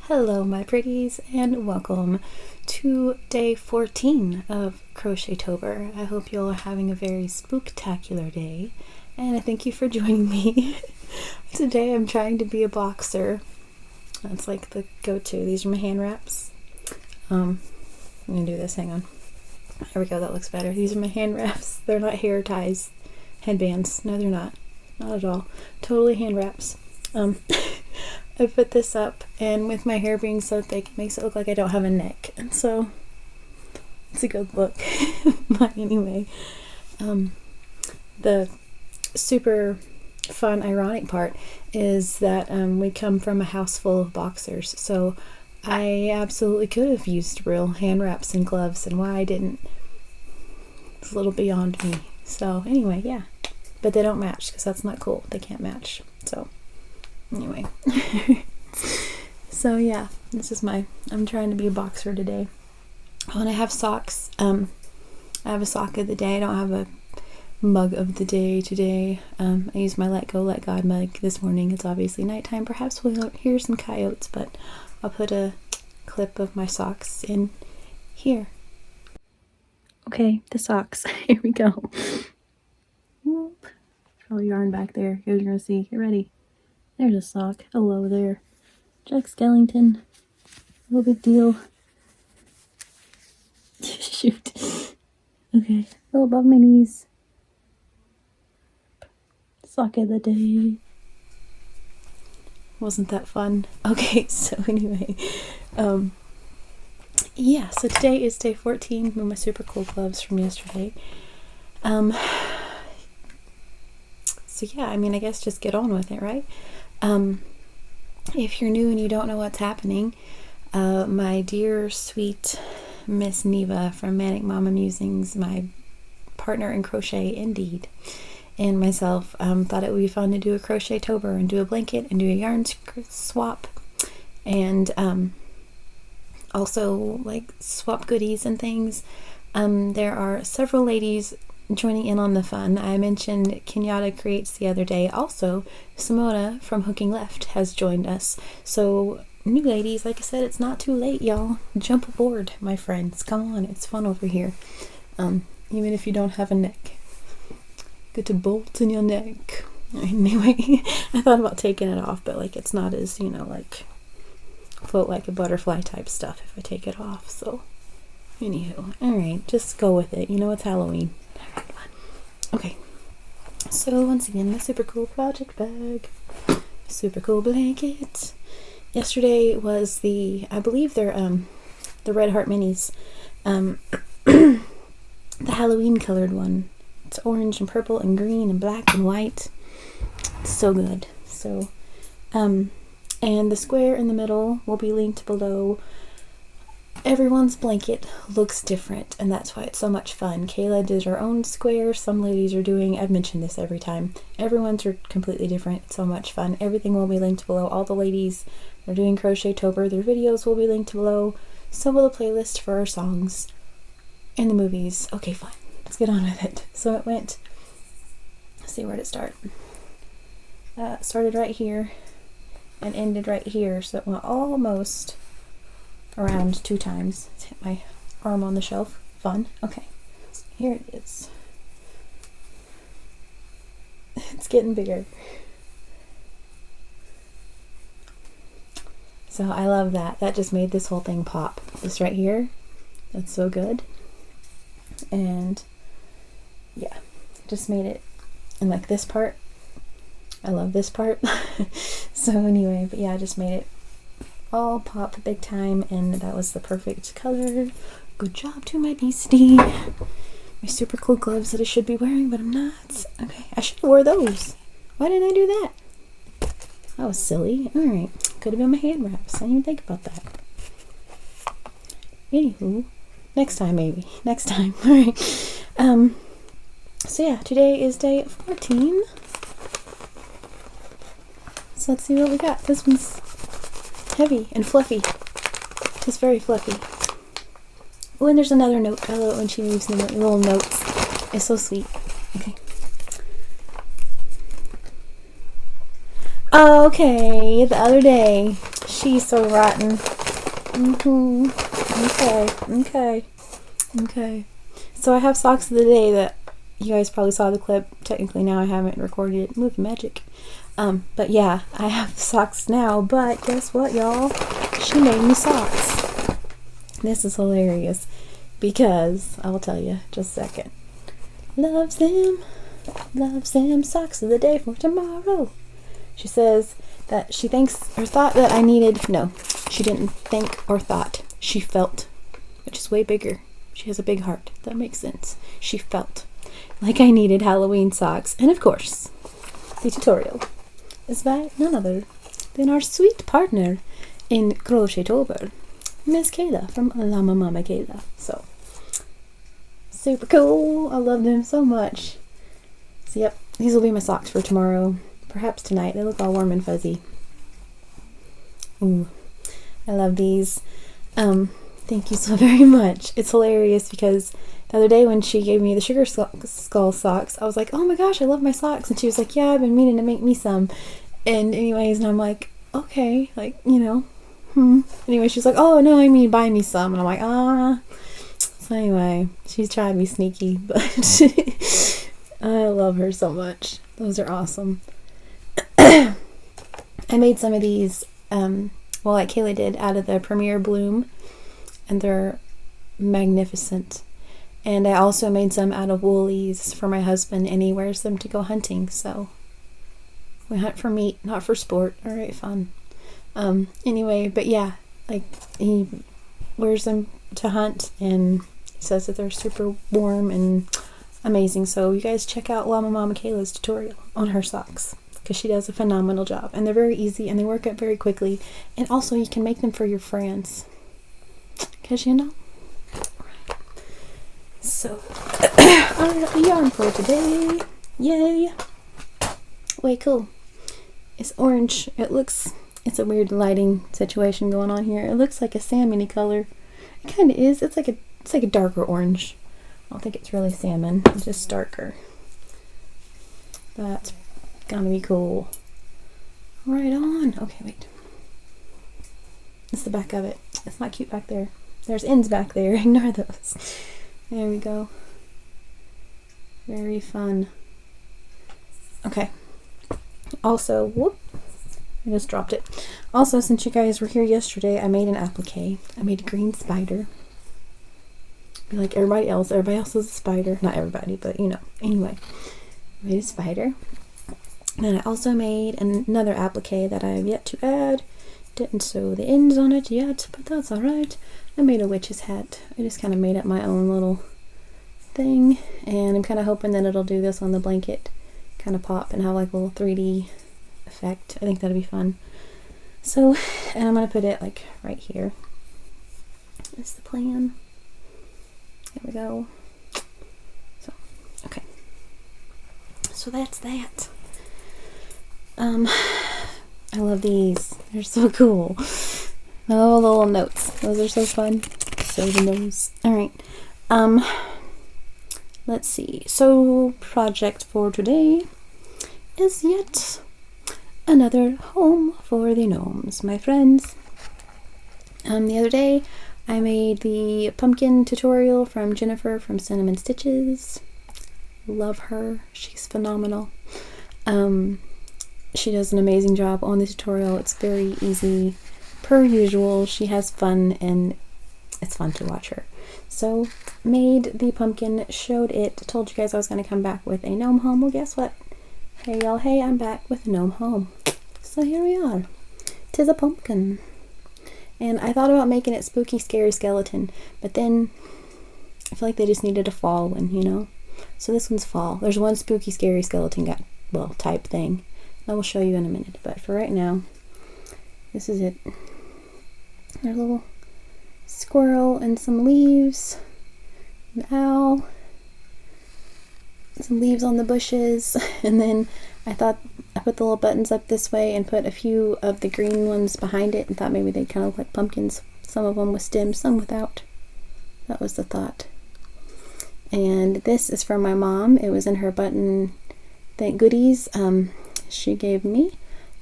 Hello my pretties and welcome to day 14 of Crochet-tober. I hope you all are having a very spooktacular day and I thank you for joining me. Today I'm trying to be a boxer. That's like the go-to. These are my hand wraps. I'm gonna do this, hang on. There we go, that looks better. These are my hand wraps. They're not hair ties, headbands. No, they're not. Not at all. Totally hand wraps. I put this up, and with my hair being so thick, it makes it look like I don't have a neck, and so it's a good look. But anyway, the super fun, ironic part is that we come from a house full of boxers, so I absolutely could have used real hand wraps and gloves, and why I didn't, it's a little beyond me. So anyway, yeah, but they don't match because that's not cool. They can't match. So anyway, so yeah, this is I'm trying to be a boxer today. Oh, and I have socks. I have a sock of the day. I don't have a mug of the day today. I used my Let Go, Let God mug this morning. It's obviously nighttime. Perhaps we'll hear some coyotes, but I'll put a clip of my socks in here. Okay, the socks. Here we go. Whoop. Throw yarn back there. You're gonna see. Get ready. There's a sock. Hello there. Jack Skellington. No big deal. Shoot. Okay. Go above my knees. Sock of the day. Wasn't that fun? Okay, so anyway. Yeah, so today is day 14 with my super cool gloves from yesterday. So yeah, I mean, I guess just get on with it, right? If you're new and you don't know what's happening, my dear sweet Miss Neva from Manic Mama Musings, my partner in crochet indeed, and myself thought it would be fun to do a crochet-tober and do a blanket and do a yarn swap, and also like swap goodies and things. There are several ladies joining in on the fun. I mentioned Kenyatta Creates the other day. Also, Simona from Hooking Left has joined us. So, new ladies, like I said, it's not too late, y'all. Jump aboard, my friends. Come on, it's fun over here. Even if you don't have a neck. Get to bolt in your neck. Anyway, I thought about taking it off, but like it's not as, like float like a butterfly type stuff if I take it off. So, anywho, alright, just go with it. You know it's Halloween. Okay, so once again, my super cool project bag, super cool blanket. Yesterday was I believe they're the Red Heart minis, the Halloween colored one. It's orange and purple and green and black and white. It's so good. So, and the square in the middle will be linked below. Everyone's blanket looks different, and that's why it's so much fun. Kayla did her own square. Some ladies are doing, I've mentioned this every time, everyone's are completely different. It's so much fun. Everything will be linked below. All the ladies are doing Crochet-tober. Their videos will be linked below. So will the playlist for our songs and the movies. Okay, fine. Let's get on with it. So it went, let's see, where did it start? Started right here and ended right here. So it went almost around 2 times. Let's hit my arm on the shelf. Fun. Okay, here it is. It's getting bigger. So I love that. That just made this whole thing pop. This right here, that's so good. And yeah, just made it. And like this part, I love this part. So anyway, but yeah, I just made it all pop big time, and that was the perfect color. Good job to my beastie. My super cool gloves that I should be wearing, but I'm not. Okay, I should have wore those. Why didn't I do that? That was silly. Alright, could have been my hand wraps. I didn't even think about that. Anywho, next time maybe. Next time. Alright. So yeah, today is day 14. So let's see what we got. This one's heavy and fluffy. Just very fluffy. Oh, and there's another note. I love it when she leaves the little notes. It's so sweet. Okay. Okay, the other day She's so rotten. Okay. So I have socks of the day that you guys probably saw the clip. Technically now I haven't recorded it. Movie magic. But yeah, I have socks now, but guess what, y'all? She made me socks. This is hilarious because I will tell you just a second. Loves them socks of the day for tomorrow. She says that she thinks or thought that I needed, no, she didn't think or thought. She felt, which is way bigger. She has a big heart. That makes sense. She felt like I needed Halloween socks. And of course, the tutorial is by none other than our sweet partner in Crochet-tober, Miss Kayla from Llama Mama Kayla. So, super cool. I love them so much. So yep, these will be my socks for tomorrow. Perhaps tonight. They look all warm and fuzzy. Ooh, I love these. Thank you so very much. It's hilarious because the other day when she gave me the sugar skull socks, I was like, oh my gosh, I love my socks. And she was like, yeah, I've been meaning to make me some. And anyways, and I'm like, okay, like, you know, Anyway, she's like, oh no, I mean buy me some. And I'm like, ah. So anyway, she's trying to be sneaky, but I love her so much. Those are awesome. I made some of these, well, like Kayla did, out of the Premier Bloom, and they're magnificent. And I also made some out of woolies for my husband, and he wears them to go hunting. So we hunt for meat, not for sport. All right, fun. Anyway, but yeah, like he wears them to hunt, and he says that they're super warm and amazing. So you guys check out Llama Mama Kayla's tutorial on her socks, because she does a phenomenal job, and they're very easy and they work up very quickly. And also you can make them for your friends, because you know. So our yarn for today, yay, way cool. It's orange. It's a weird lighting situation going on here. It looks like a salmon-y color. It kind of is. It's like a darker orange. I don't think it's really salmon. It's just darker. That's gonna be cool. Right on. Okay, wait. It's the back of it. It's not cute back there. There's ends back there. Ignore those. There we go. Very fun. Okay. Also, whoop. I just dropped it. Also, since you guys were here yesterday, I made an applique. I made a green spider. Be like everybody else. Everybody else is a spider. Not everybody, but you know. Anyway, I made a spider. And I also made another applique that I have yet to add. Didn't sew the ends on it yet, but that's alright. I made a witch's hat. I just kind of made up my own little thing. And I'm kind of hoping that it'll do this on the blanket. Kind of pop and have like a little 3D effect. I think that'll be fun. So, and I'm gonna put it like right here. That's the plan. There we go. So, okay. So that's that. I love these. They're so cool. Oh, the little notes. Those are so fun. So the nose. Alright. Let's see. So, project for today is yet another home for the gnomes, my friends. The other day I made the pumpkin tutorial from Jennifer from Cinnamon Stitches. Love her. She's phenomenal. She does an amazing job on the tutorial. It's very easy. Per usual, she has fun and it's fun to watch her. So, made the pumpkin, showed it, told you guys I was going to come back with a gnome home. Well, guess what? Hey y'all, hey, I'm back with a gnome home. So here we are. 'Tis a pumpkin. And I thought about making it spooky, scary skeleton, but then I feel like they just needed a fall one, you know? So this one's fall. There's one spooky, scary skeleton guy, well, type thing. I will show you in a minute, but for right now, this is it. There's a little squirrel and some leaves, an owl, some leaves on the bushes, and then I thought I put the little buttons up this way and put a few of the green ones behind it and thought maybe they'd kind of look like pumpkins. Some of them with stems, some without. That was the thought. And this is from my mom. It was in her button goodies she gave me.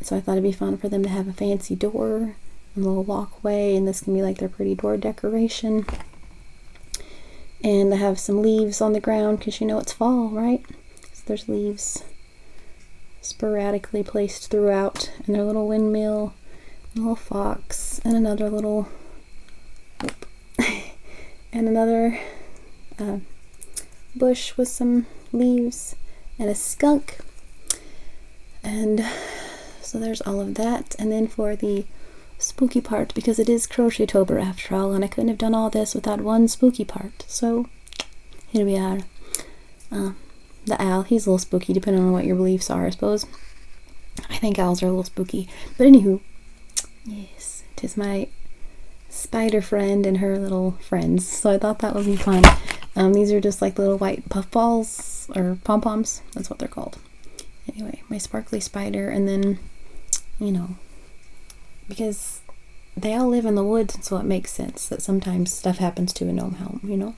So I thought it'd be fun for them to have a fancy door a little walkway, and this can be like their pretty door decoration. And I have some leaves on the ground because you know it's fall, right? So there's leaves sporadically placed throughout, and their little windmill, a little fox, and another little and another bush with some leaves, and a skunk. And so there's all of that. And then for the spooky part, because it is Crochet-tober after all, and I couldn't have done all this without one spooky part, so here we are. The owl, he's a little spooky depending on what your beliefs are, I suppose. I think owls are a little spooky, but anywho, yes, it is my spider friend and her little friends, so I thought that would be fun. These are just like little white puffballs or pom-poms, that's what they're called. Anyway, my sparkly spider, and then, you know, because they all live in the woods, so it makes sense that sometimes stuff happens to a gnome home, you know?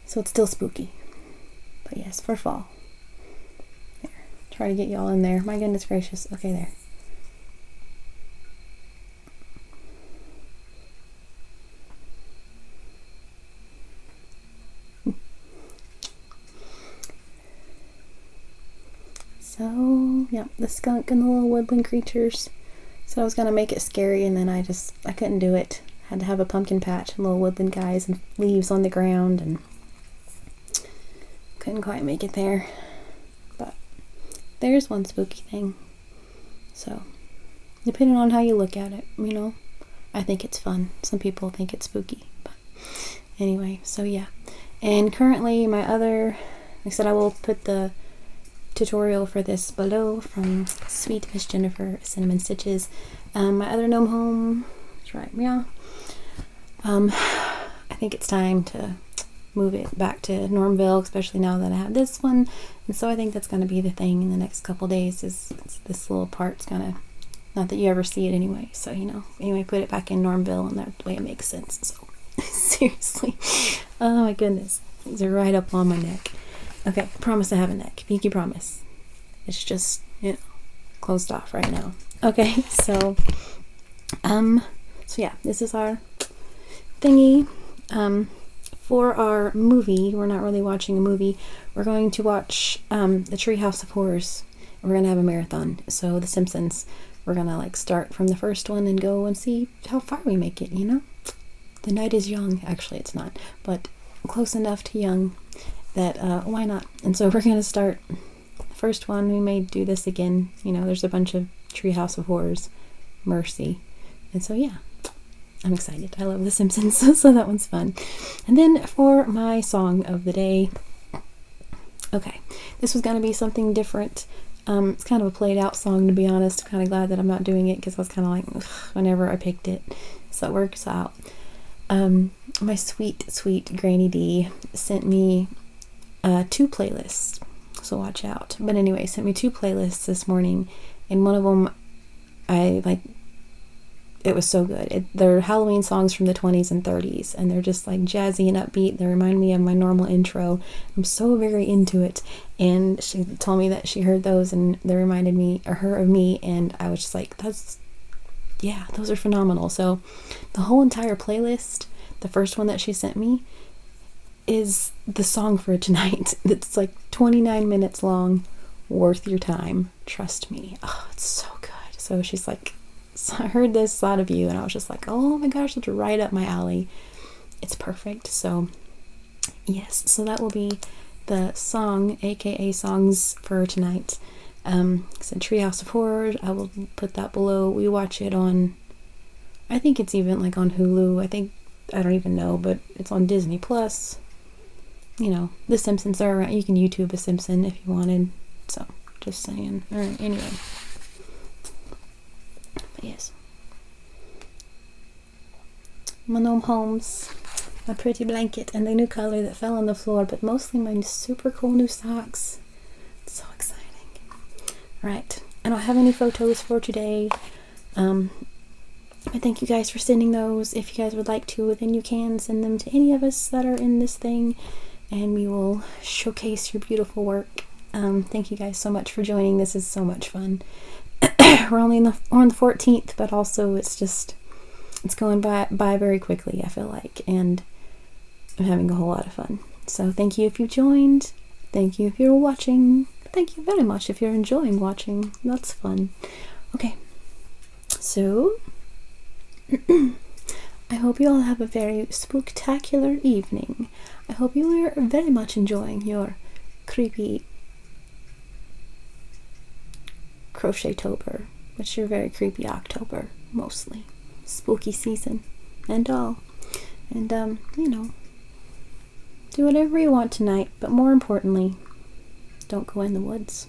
So it's still spooky. But yes, for fall. There. Try to get y'all in there. My goodness gracious. Okay, there. So, yeah, the skunk and the little woodland creatures. So I was gonna make it scary, and then I couldn't do it. Had to have a pumpkin patch and little woodland guys and leaves on the ground, and couldn't quite make it there. But there's one spooky thing. So, depending on how you look at it, you know, I think it's fun. Some people think it's spooky, but anyway, so yeah. And currently my other, like I said, I will put the tutorial for this below from Sweet Miss Jennifer Cinnamon Stitches. My other gnome home, that's right, yeah. I think it's time to move it back to Normville, especially now that I have this one. And so I think that's going to be the thing in the next couple days, is this little part's going to, not that you ever see it anyway, so you know, anyway, put it back in Normville, and that way it makes sense. So seriously, oh my goodness, these are right up on my neck. Okay, promise I have a neck, pinky promise. It's just, you know, closed off right now. Okay, so yeah, this is our thingy. For our movie, we're not really watching a movie. We're going to watch the Treehouse of Horrors. We're gonna have a marathon. So The Simpsons. We're gonna like start from the first one and go and see how far we make it. You know, the night is young. Actually, it's not, but close enough to young that why not? And so we're gonna start the first one. We may do this again. You know, there's a bunch of Treehouse of Horrors, Mercy, and so yeah. I'm excited. I love The Simpsons, so that one's fun. And then for my song of the day, okay, this was going to be something different. It's kind of a played out song, to be honest. I'm kind of glad that I'm not doing it, because I was kind of like, ugh, whenever I picked it, so it works out. My sweet Granny D sent me 2 playlists, so watch out. But anyway, sent me 2 playlists this morning, and one of them, it was so good. They're Halloween songs from the 20s and 30s, and they're just like jazzy and upbeat. They remind me of my normal intro. I'm so very into it, and she told me that she heard those and they reminded her of me, and I was just like, those are phenomenal. So the whole entire playlist, the first one that she sent me, is the song for tonight. It's like 29 minutes long, worth your time, trust me. Oh, it's so good. So she's like, so I heard this, thought of you, and I was just like, oh my gosh, it's right up my alley. It's perfect. So yes, so that will be the song, aka songs for tonight. It's a Treehouse of Horrors. I will put that below. We watch it on, I think it's even like on Hulu. I don't even know, but it's on Disney Plus. You know, The Simpsons are around. You can YouTube a Simpson if you wanted. So just saying. All right, anyway. Yes, my gnome homes, my pretty blanket, and the new color that fell on the floor, but mostly my super cool new socks. It's so exciting. Right, I don't have any photos for today, but thank you guys for sending those. If you guys would like to, then you can send them to any of us that are in this thing, and we will showcase your beautiful work. Thank you guys so much for joining. This is so much fun. We're on the 14th, but also it's just, it's going by very quickly, I feel like, and I'm having a whole lot of fun. So thank you if you joined. Thank you if you're watching. Thank you very much if you're enjoying watching. That's fun. Okay, so I hope you all have a very spectacular evening. I hope you are very much enjoying your creepy Crochet-tober, which are very creepy October, mostly. Spooky season and all. And, you know, do whatever you want tonight, but more importantly, don't go in the woods.